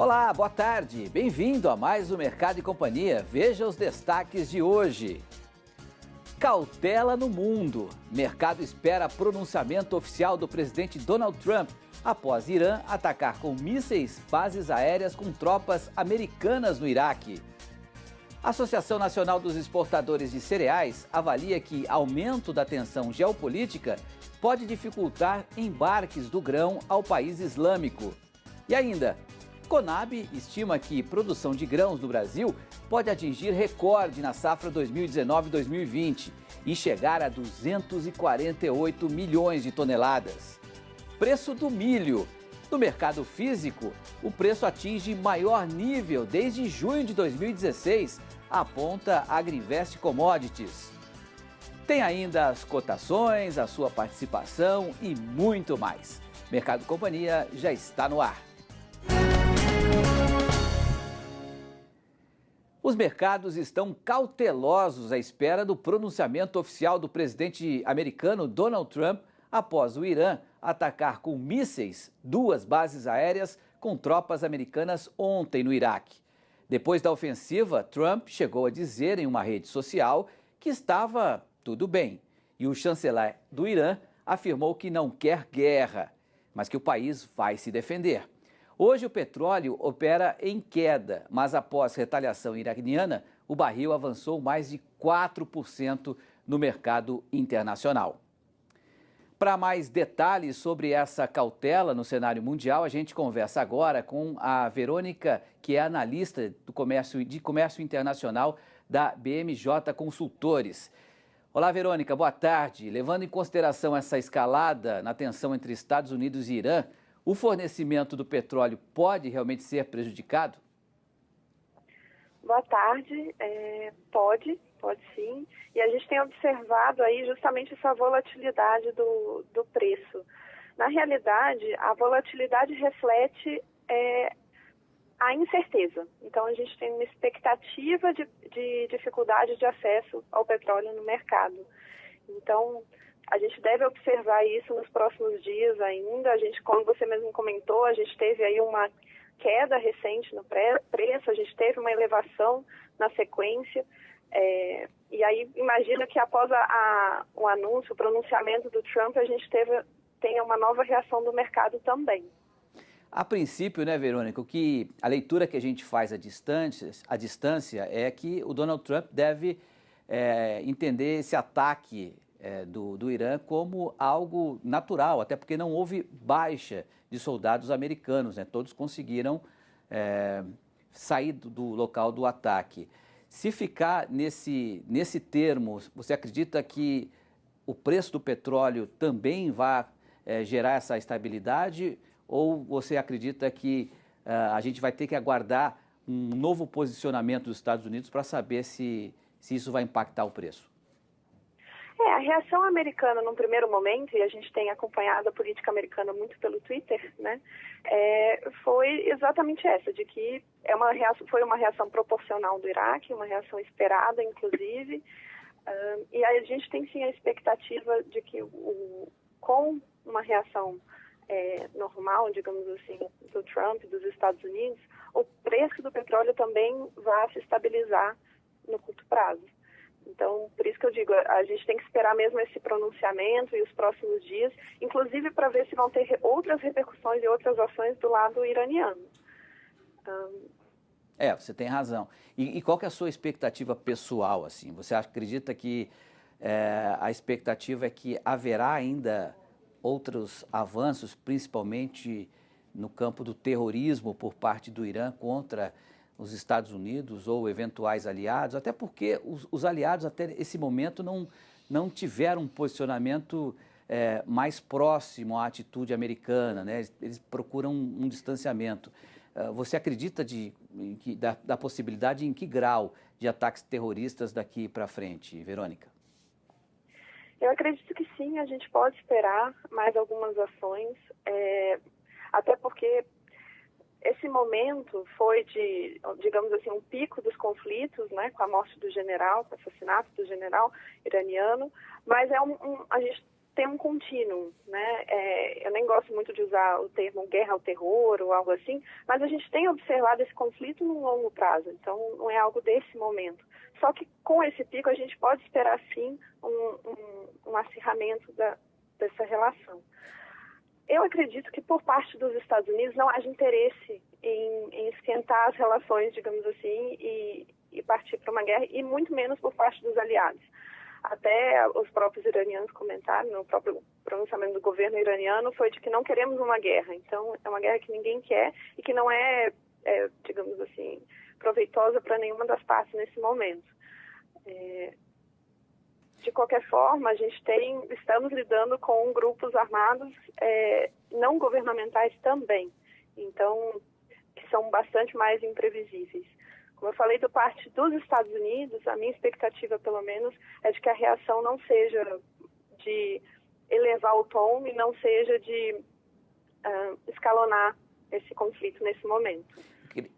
Olá, boa tarde. Bem-vindo a mais um Mercado e Companhia. Veja os destaques de hoje. Cautela no mundo. Mercado espera pronunciamento oficial do presidente Donald Trump após Irã atacar com mísseis bases aéreas com tropas americanas no Iraque. A Associação Nacional dos Exportadores de Cereais avalia que aumento da tensão geopolítica pode dificultar embarques do grão ao país islâmico. E ainda, Conab estima que produção de grãos no Brasil pode atingir recorde na safra 2019-2020 e chegar a 248 milhões de toneladas. Preço do milho. No mercado físico, o preço atinge maior nível desde junho de 2016, aponta Agrinvest Commodities. Tem ainda as cotações, a sua participação e muito mais. Mercado Companhia já está no ar. Os mercados estão cautelosos à espera do pronunciamento oficial do presidente americano Donald Trump após o Irã atacar com mísseis duas bases aéreas com tropas americanas ontem no Iraque. Depois da ofensiva, Trump chegou a dizer em uma rede social que estava tudo bem. E o chanceler do Irã afirmou que não quer guerra, mas que o país vai se defender. Hoje o petróleo opera em queda, mas após retaliação iraniana, o barril avançou mais de 4% no mercado internacional. Para mais detalhes sobre essa cautela no cenário mundial, a gente conversa agora com a Verônica, que é analista de comércio internacional da BMJ Consultores. Olá, Verônica, boa tarde. Levando em consideração essa escalada na tensão entre Estados Unidos e Irã, o fornecimento do petróleo pode realmente ser prejudicado? Boa tarde, pode sim. E a gente tem observado aí justamente essa volatilidade do preço. Na realidade, a volatilidade reflete a incerteza. Então, a gente tem uma expectativa de dificuldade de acesso ao petróleo no mercado. Então, a gente deve observar isso nos próximos dias ainda. A gente, como você mesmo comentou, a gente teve aí uma queda recente no preço, a gente teve uma elevação na sequência. E aí, imagina que após o anúncio, o pronunciamento do Trump, a gente tenha uma nova reação do mercado também. A princípio, né, Verônica, a leitura que a gente faz à distância é que o Donald Trump deve entender esse ataque do Irã como algo natural, até porque não houve baixa de soldados americanos, né? Todos conseguiram sair do local do ataque. Se ficar nesse termo, você acredita que o preço do petróleo também vai gerar essa estabilidade ou você acredita que a gente vai ter que aguardar um novo posicionamento dos Estados Unidos para saber se isso vai impactar o preço? A reação americana, num primeiro momento, e a gente tem acompanhado a política americana muito pelo Twitter, né, foi exatamente essa, de que foi uma reação proporcional do Iraque, uma reação esperada, inclusive, e a gente tem sim a expectativa de que com uma reação normal, digamos assim, do Trump, dos Estados Unidos, o preço do petróleo também vai se estabilizar no curto prazo. Então, por isso que eu digo, a gente tem que esperar mesmo esse pronunciamento e os próximos dias, inclusive para ver se vão ter outras repercussões e outras ações do lado iraniano. Você tem razão. E qual que é a sua expectativa pessoal, assim? Você acredita que a expectativa é que haverá ainda outros avanços, principalmente no campo do terrorismo por parte do Irã contra os Estados Unidos ou eventuais aliados, até porque os aliados até esse momento não tiveram um posicionamento mais próximo à atitude americana, né? Eles procuram um distanciamento. Você acredita da possibilidade em que grau de ataques terroristas daqui para frente, Verônica? Eu acredito que sim, a gente pode esperar mais algumas ações, até porque esse momento foi digamos assim, um pico dos conflitos, né, com a morte do general, com o assassinato do general iraniano, mas a gente tem um contínuo, né? Eu nem gosto muito de usar o termo guerra ao terror ou algo assim, mas a gente tem observado esse conflito num longo prazo, então não é algo desse momento. Só que com esse pico a gente pode esperar sim um acirramento dessa relação. Eu acredito que por parte dos Estados Unidos não haja interesse em esquentar as relações, digamos assim, e partir para uma guerra, e muito menos por parte dos aliados. Até os próprios iranianos comentaram, no próprio pronunciamento do governo iraniano, foi de que não queremos uma guerra. Então, é uma guerra que ninguém quer e que não digamos assim, proveitosa para nenhuma das partes nesse momento. De qualquer forma, estamos lidando com grupos armados não governamentais também, então, que são bastante mais imprevisíveis. Como eu falei, do parte dos Estados Unidos, a minha expectativa, pelo menos, é de que a reação não seja de elevar o tom e não seja de escalonar esse conflito nesse momento.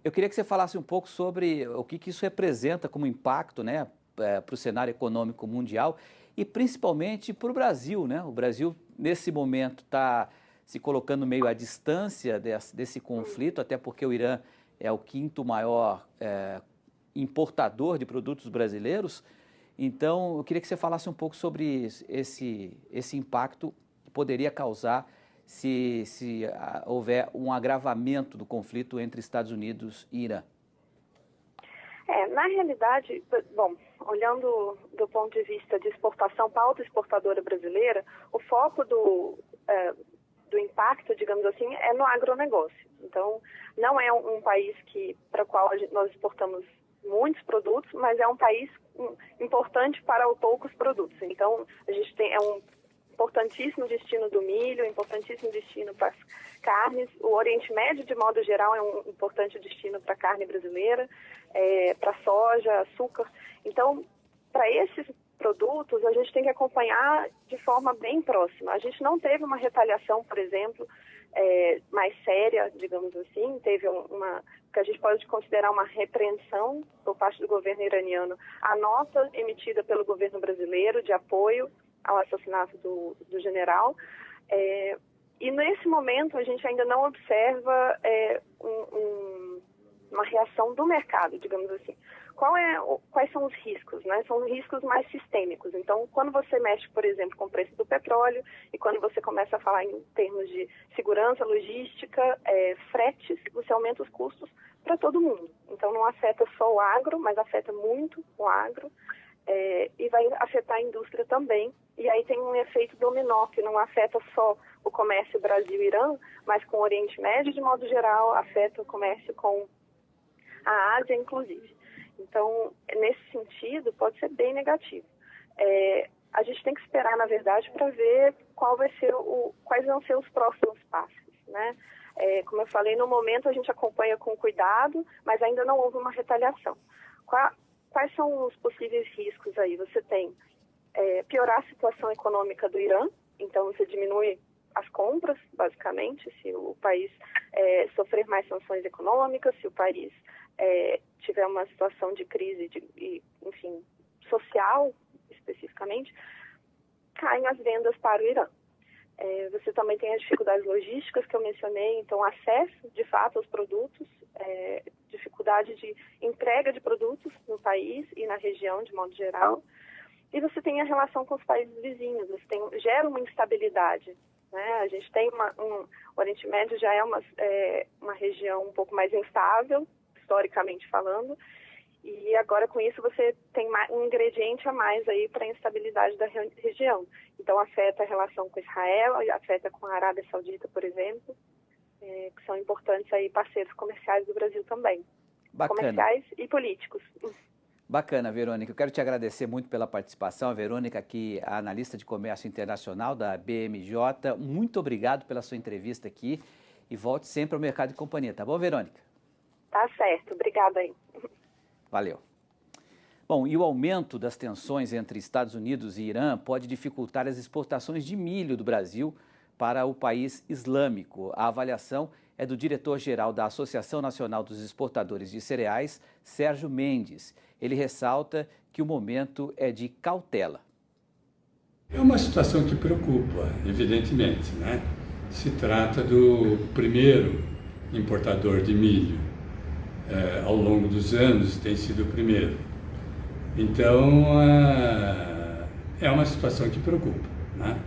Eu queria que você falasse um pouco sobre o que isso representa como impacto, né, para o cenário econômico mundial e principalmente para o Brasil, né? O Brasil, nesse momento, está se colocando meio à distância desse conflito, até porque o Irã é o quinto maior importador de produtos brasileiros. Então, eu queria que você falasse um pouco sobre esse impacto que poderia causar se houver um agravamento do conflito entre Estados Unidos e Irã. Na realidade, bom, olhando do ponto de vista de exportação, pauta exportadora brasileira, o foco do impacto, digamos assim, é no agronegócio. Então, não é um país para o qual nós exportamos muitos produtos, mas é um país importante para poucos produtos. Então, a gente tem um importantíssimo destino do milho, importantíssimo destino para as carnes. O Oriente Médio, de modo geral, é um importante destino para a carne brasileira, para soja, açúcar. Então, para esses produtos, a gente tem que acompanhar de forma bem próxima. A gente não teve uma retaliação, por exemplo, mais séria, digamos assim, teve que a gente pode considerar uma repreensão por parte do governo iraniano, a nota emitida pelo governo brasileiro de apoio ao assassinato do general. E nesse momento a gente ainda não observa uma reação do mercado, digamos assim. Quais são os riscos, né? São riscos mais sistêmicos. Então, quando você mexe, por exemplo, com o preço do petróleo e quando você começa a falar em termos de segurança, logística, fretes, você aumenta os custos para todo mundo. Então, não afeta só o agro, mas afeta muito o agro e vai afetar a indústria também. E aí tem um efeito dominó, que não afeta só o comércio Brasil-Irã, mas com o Oriente Médio, de modo geral, afeta o comércio com a Ásia, inclusive. Então, nesse sentido, pode ser bem negativo. A gente tem que esperar, na verdade, para ver quais vão ser os próximos passos, né? Como eu falei, no momento a gente acompanha com cuidado, mas ainda não houve uma retaliação. Quais são os possíveis riscos aí? Você tem piorar a situação econômica do Irã, então você diminui as compras, basicamente, se o país sofrer mais sanções econômicas, se o país tiver uma situação de crise, enfim, social, especificamente, caem as vendas para o Irã. Você também tem as dificuldades logísticas que eu mencionei, então acesso, de fato, aos produtos, dificuldade de entrega de produtos no país e na região, de modo geral. E você tem a relação com os países vizinhos, gera uma instabilidade, né? A gente tem o Oriente Médio já é uma região um pouco mais instável, historicamente falando, e agora com isso você tem um ingrediente a mais aí para a instabilidade da região. Então afeta a relação com Israel, afeta com a Arábia Saudita, por exemplo, que são importantes aí parceiros comerciais do Brasil também. Bacana. Comerciais e políticos. Bacana, Verônica. Eu quero te agradecer muito pela participação. A Verônica, aqui, a analista de comércio internacional da BMJ. Muito obrigado pela sua entrevista aqui e volte sempre ao Mercado e Companhia, tá bom, Verônica? Tá certo. Obrigada aí. Valeu. Bom, e o aumento das tensões entre Estados Unidos e Irã pode dificultar as exportações de milho do Brasil para o país islâmico. A avaliação é do diretor-geral da Associação Nacional dos Exportadores de Cereais, Sérgio Mendes. Ele ressalta que o momento é de cautela. É uma situação que preocupa, evidentemente, né? Se trata do primeiro importador de milho. Ao longo dos anos tem sido o primeiro. Então, é uma situação que preocupa, né?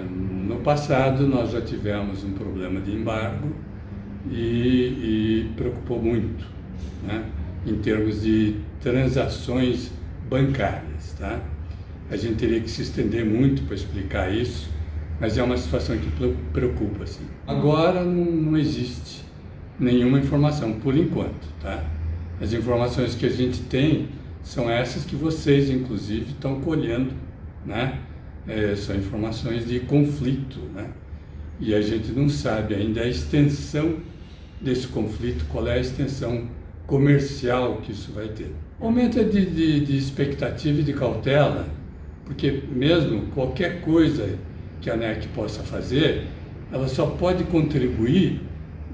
No passado, nós já tivemos um problema de embargo e preocupou muito, né? Em termos de transações bancárias, tá? A gente teria que se estender muito para explicar isso, mas é uma situação que preocupa, sim. Agora não existe nenhuma informação, por enquanto, tá? As informações que a gente tem são essas que vocês, inclusive, estão colhendo, né? São informações de conflito, né? E a gente não sabe ainda a extensão desse conflito, qual é a extensão comercial que isso vai ter. Aumento de expectativa e de cautela, porque mesmo qualquer coisa que a ANEC possa fazer, ela só pode contribuir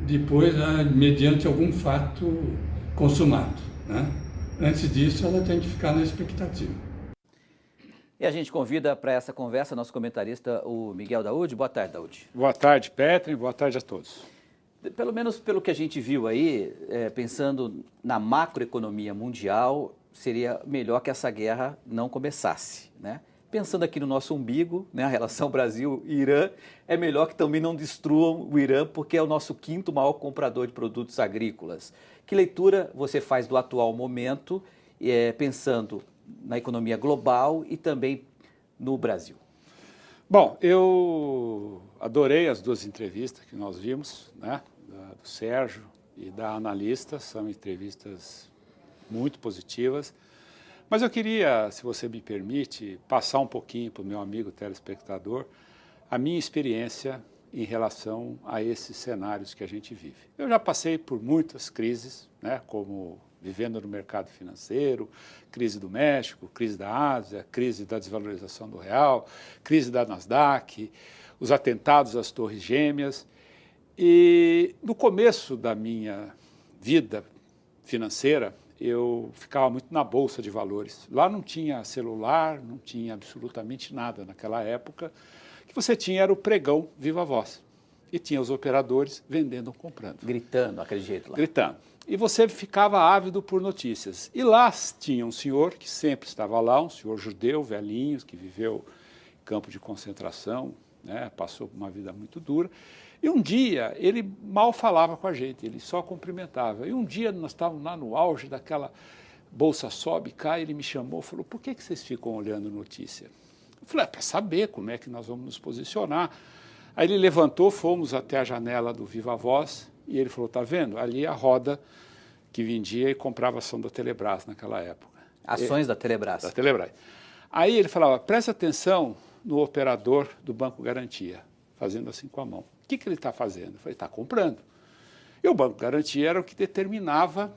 depois, mediante algum fato consumado, né? Antes disso, ela tem que ficar na expectativa. E a gente convida para essa conversa nosso comentarista, o Miguel Daúde. Boa tarde, Daúde. Boa tarde, Petri. Boa tarde a todos. Pelo menos pelo que a gente viu aí, pensando na macroeconomia mundial, seria melhor que essa guerra não começasse, né? Pensando aqui no nosso umbigo, né, a relação Brasil-Irã, é melhor que também não destruam o Irã, porque é o nosso quinto maior comprador de produtos agrícolas. Que leitura você faz do atual momento, pensando na economia global e também no Brasil? Bom, eu adorei as duas entrevistas que nós vimos, né, do Sérgio e da analista, são entrevistas muito positivas. Mas eu queria, se você me permite, passar um pouquinho para o meu amigo telespectador a minha experiência em relação a esses cenários que a gente vive. Eu já passei por muitas crises, né, como vivendo no mercado financeiro, crise do México, crise da Ásia, crise da desvalorização do real, crise da Nasdaq, os atentados às Torres Gêmeas. E no começo da minha vida financeira, eu ficava muito na Bolsa de Valores. Lá não tinha celular, não tinha absolutamente nada naquela época. O que você tinha era o pregão Viva Voz. E tinha os operadores vendendo ou comprando. Gritando, aquele jeito lá. Gritando. E você ficava ávido por notícias. E lá tinha um senhor que sempre estava lá, um senhor judeu, velhinho, que viveu em campo de concentração, né, passou por uma vida muito dura. E um dia, ele mal falava com a gente, ele só cumprimentava. E um dia, nós estávamos lá no auge daquela bolsa sobe, cai, ele me chamou e falou, por que vocês ficam olhando notícia? Eu falei, para saber como é que nós vamos nos posicionar. Aí ele levantou, fomos até a janela do Viva Voz, e ele falou, tá vendo? Ali a roda que vendia e comprava ação da Telebrás naquela época. Ações da Telebrás. Da Telebrás. Aí ele falava, presta atenção no operador do Banco Garantia, fazendo assim com a mão. O que ele está fazendo? Eu falei, está comprando. E o Banco Garantia era o que determinava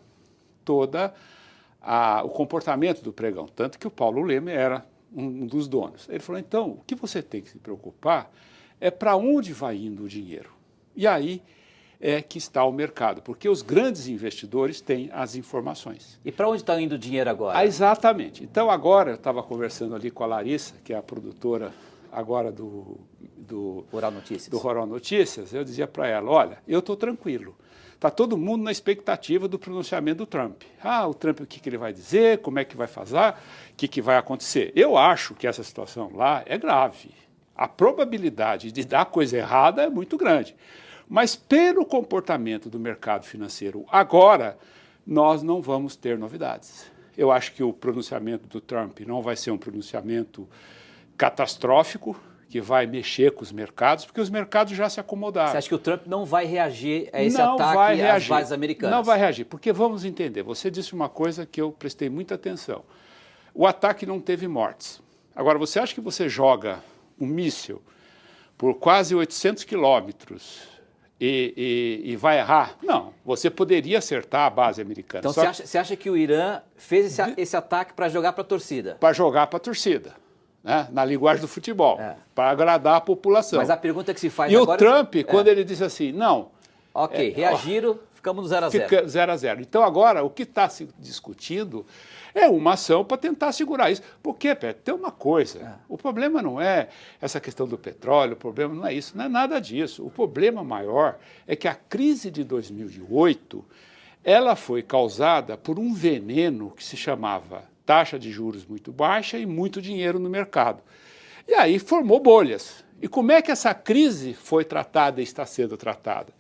todo o comportamento do pregão, tanto que o Paulo Leme era um dos donos. Ele falou, então, o que você tem que se preocupar é para onde vai indo o dinheiro. E aí é que está o mercado, porque os grandes investidores têm as informações. E para onde está indo o dinheiro agora? Exatamente. Então, agora, eu estava conversando ali com a Larissa, que é a produtora agora do Rural Notícias. Do Rural Notícias, eu dizia para ela, olha, eu estou tranquilo. Está todo mundo na expectativa do pronunciamento do Trump. Ah, o Trump, o que ele vai dizer, como é que vai fazer, o que vai acontecer. Eu acho que essa situação lá é grave. A probabilidade de dar coisa errada é muito grande. Mas pelo comportamento do mercado financeiro agora, nós não vamos ter novidades. Eu acho que o pronunciamento do Trump não vai ser um pronunciamento catastrófico, que vai mexer com os mercados, porque os mercados já se acomodaram. Você acha que o Trump não vai reagir a esse ataque às bases americanas? Não vai reagir, porque vamos entender, você disse uma coisa que eu prestei muita atenção. O ataque não teve mortes. Agora, você acha que você joga um míssil por quase 800 quilômetros e vai errar? Não, você poderia acertar a base americana. Então você acha que o Irã fez esse ataque para jogar para a torcida? Para jogar para a torcida. Né, na linguagem do futebol, para agradar a população. Mas a pergunta que se faz agora... E o Trump, quando ele disse assim, não... Ok, reagiram, ficamos no 0 a 0. Fica 0 a 0. Então, agora, o que está se discutindo é uma ação para tentar segurar isso. Porque, Pedro, tem uma coisa, o problema não é essa questão do petróleo, o problema não é isso, não é nada disso. O problema maior é que a crise de 2008, ela foi causada por um veneno que se chamava taxa de juros muito baixa e muito dinheiro no mercado. E aí formou bolhas. E como é que essa crise foi tratada e está sendo tratada?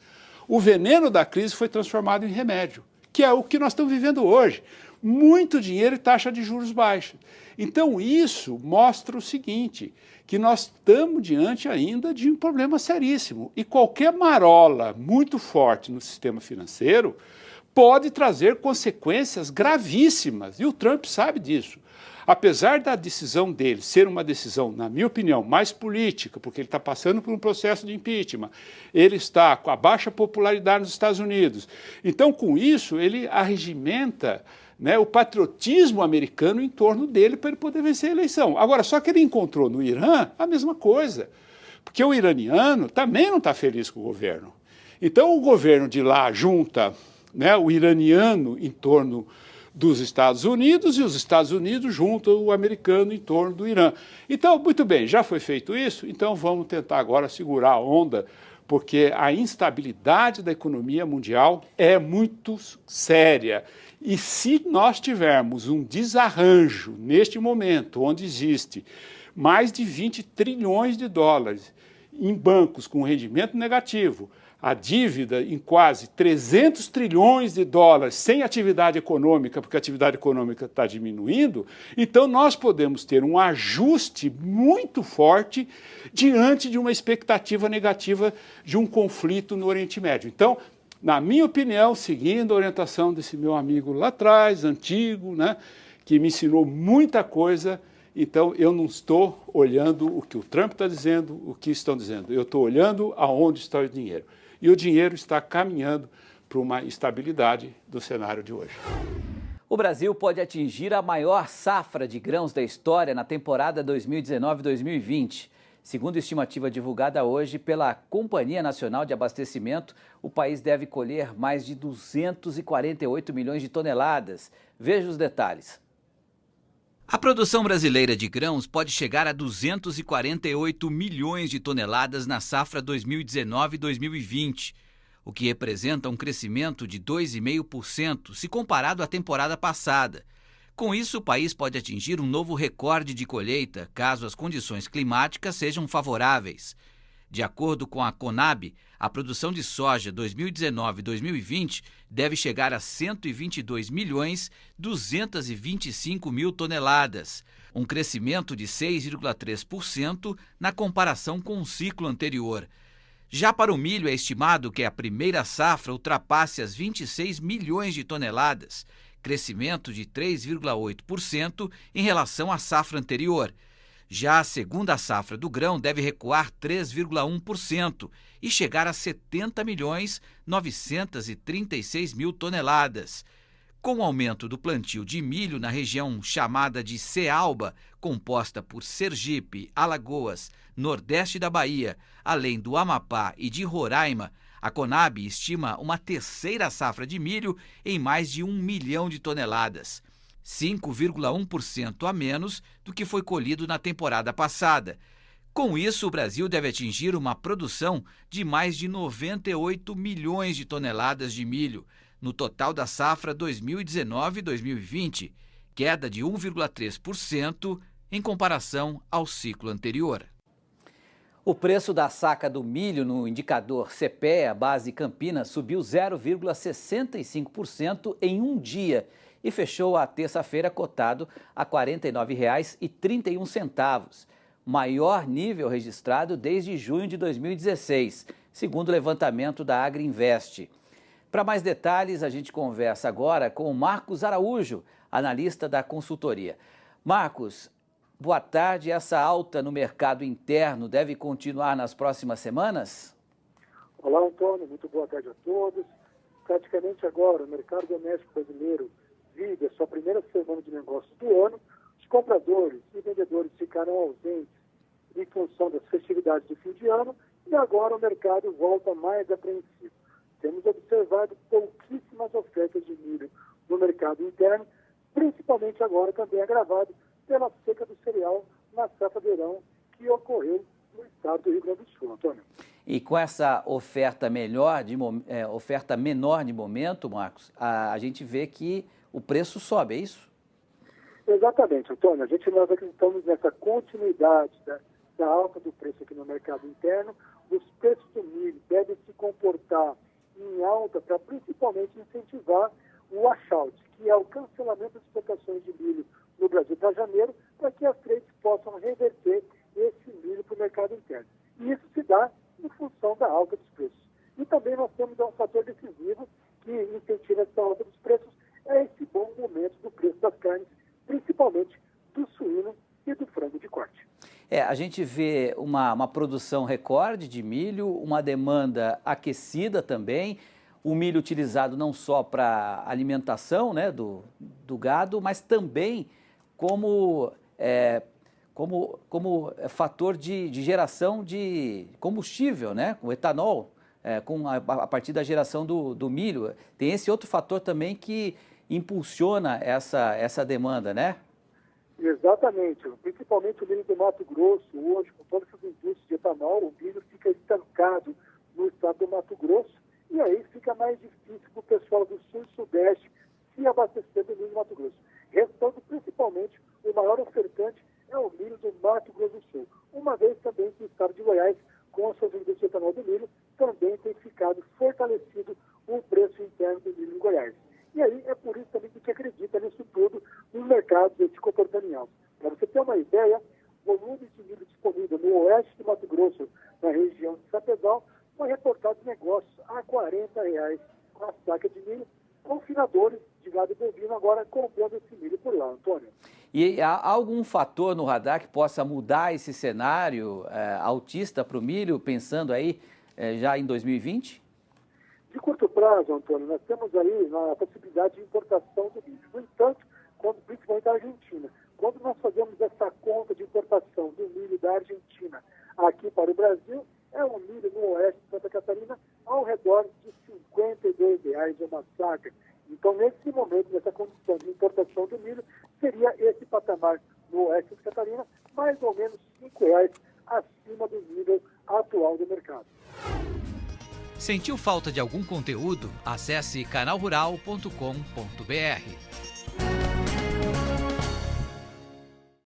O veneno da crise foi transformado em remédio, que é o que nós estamos vivendo hoje. Muito dinheiro e taxa de juros baixa. Então, isso mostra o seguinte, que nós estamos diante ainda de um problema seríssimo. E qualquer marola muito forte no sistema financeiro pode trazer consequências gravíssimas. E o Trump sabe disso. Apesar da decisão dele ser uma decisão, na minha opinião, mais política, porque ele está passando por um processo de impeachment, ele está com a baixa popularidade nos Estados Unidos. Então, com isso, ele arregimenta, né, o patriotismo americano em torno dele para ele poder vencer a eleição. Agora, só que ele encontrou no Irã a mesma coisa, porque o iraniano também não está feliz com o governo. Então, o governo de lá junta, né, o iraniano em torno dos Estados Unidos e os Estados Unidos juntam o americano em torno do Irã. Então, muito bem, já foi feito isso, então vamos tentar agora segurar a onda, porque a instabilidade da economia mundial é muito séria. E se nós tivermos um desarranjo neste momento, onde existe mais de 20 trilhões de dólares em bancos com rendimento negativo, a dívida em quase 300 trilhões de dólares sem atividade econômica, porque a atividade econômica está diminuindo, então nós podemos ter um ajuste muito forte diante de uma expectativa negativa de um conflito no Oriente Médio. Então, na minha opinião, seguindo a orientação desse meu amigo lá atrás, antigo, né, que me ensinou muita coisa, então eu não estou olhando o que o Trump está dizendo, o que estão dizendo, eu estou olhando aonde está o dinheiro. E o dinheiro está caminhando para uma estabilidade do cenário de hoje. O Brasil pode atingir a maior safra de grãos da história na temporada 2019-2020. Segundo a estimativa divulgada hoje pela Companhia Nacional de Abastecimento, o país deve colher mais de 248 milhões de toneladas. Veja os detalhes. A produção brasileira de grãos pode chegar a 248 milhões de toneladas na safra 2019-2020, o que representa um crescimento de 2,5% se comparado à temporada passada. Com isso, o país pode atingir um novo recorde de colheita, caso as condições climáticas sejam favoráveis. De acordo com a Conab, a produção de soja 2019-2020 deve chegar a 122.225.000 toneladas, um crescimento de 6,3% na comparação com o ciclo anterior. Já para o milho, é estimado que a primeira safra ultrapasse as 26 milhões de toneladas, crescimento de 3,8% em relação à safra anterior. Já a segunda safra do grão deve recuar 3,1% e chegar a 70.936.000 toneladas. Com o aumento do plantio de milho na região chamada de Cealba, composta por Sergipe, Alagoas, Nordeste da Bahia, além do Amapá e de Roraima, a Conab estima uma terceira safra de milho em mais de 1 milhão de toneladas. 5,1% a menos do que foi colhido na temporada passada. Com isso, o Brasil deve atingir uma produção de mais de 98 milhões de toneladas de milho, no total da safra 2019-2020, queda de 1,3% em comparação ao ciclo anterior. O preço da saca do milho no indicador CPEA base Campinas subiu 0,65% em um dia, e fechou a terça-feira cotado a R$ 49,31, maior nível registrado desde junho de 2016, segundo o levantamento da Agriinvest. Para mais detalhes, a gente conversa agora com o Marcos Araújo, analista da consultoria. Marcos, boa tarde. Essa alta no mercado interno deve continuar nas próximas semanas? Olá, Antônio. Muito boa tarde a todos. Praticamente agora, o mercado doméstico brasileiro vive a sua primeira semana de negócios do ano. Os compradores e vendedores ficaram ausentes em função das festividades de fim de ano e agora o mercado volta mais apreensivo. temos observado pouquíssimas ofertas de milho no mercado interno, principalmente agora também agravado pela seca do cereal na safra verão que ocorreu no estado do Rio Grande do Sul, Antônio. E com essa oferta menor de momento, Marcos, a gente vê que o preço sobe, é isso? Exatamente, Antônio. Nós acreditamos nessa continuidade da alta do preço aqui no mercado interno. Os preços do milho devem se comportar em alta para principalmente incentivar o washout, que é o cancelamento das exportações de milho no Brasil para janeiro, para que as trades possam reverter esse milho para o mercado interno. E isso se dá em função da alta dos preços. E também nós temos um fator decisivo que incentiva essa alta dos preços, é esse bom momento do preço das carnes, principalmente do suíno e do frango de corte. A gente vê uma produção recorde de milho, uma demanda aquecida também, o milho utilizado não só para alimentação, né, do gado, mas também como fator de geração de combustível, né, o etanol, a partir da geração do milho. Tem esse outro fator também que impulsiona essa demanda, né? Exatamente, principalmente o milho do Mato Grosso, hoje, com todas essas indústrias de etanol, o milho fica estancado no estado do Mato Grosso, e aí fica mais difícil para o pessoal do sul e sudeste se abastecer do milho do Mato Grosso. Restando principalmente, o maior ofertante é o milho do Mato Grosso do Sul, uma vez também que o estado de Goiás, com as suas indústrias de etanol do milho, também tem ficado fortalecido o preço interno do milho em Goiás. E aí é por isso também que acredita nisso tudo nos mercados se comportando em alta. Para você ter uma ideia, volumes de milho disponível no oeste de Mato Grosso, na região de Sapezal, foi reportado negócios a R$40 com a saca de milho, confinadores de gado bovino agora comprando esse milho por lá, Antônio. E há algum fator no radar que possa mudar esse cenário altista para o milho, pensando aí já em 2020? De curto prazo, Antônio, nós temos aí a possibilidade de importação do milho. No entanto, principalmente da Argentina, quando nós fazemos essa conta de importação do milho da Argentina aqui para o Brasil, é um milho no oeste de Santa Catarina ao redor de R$52 uma saca. Então, nesse momento, nessa condição de importação do milho, seria esse patamar no oeste de Santa Catarina, mais ou menos R$5 acima do nível atual do mercado. Sentiu falta de algum conteúdo? Acesse canalrural.com.br.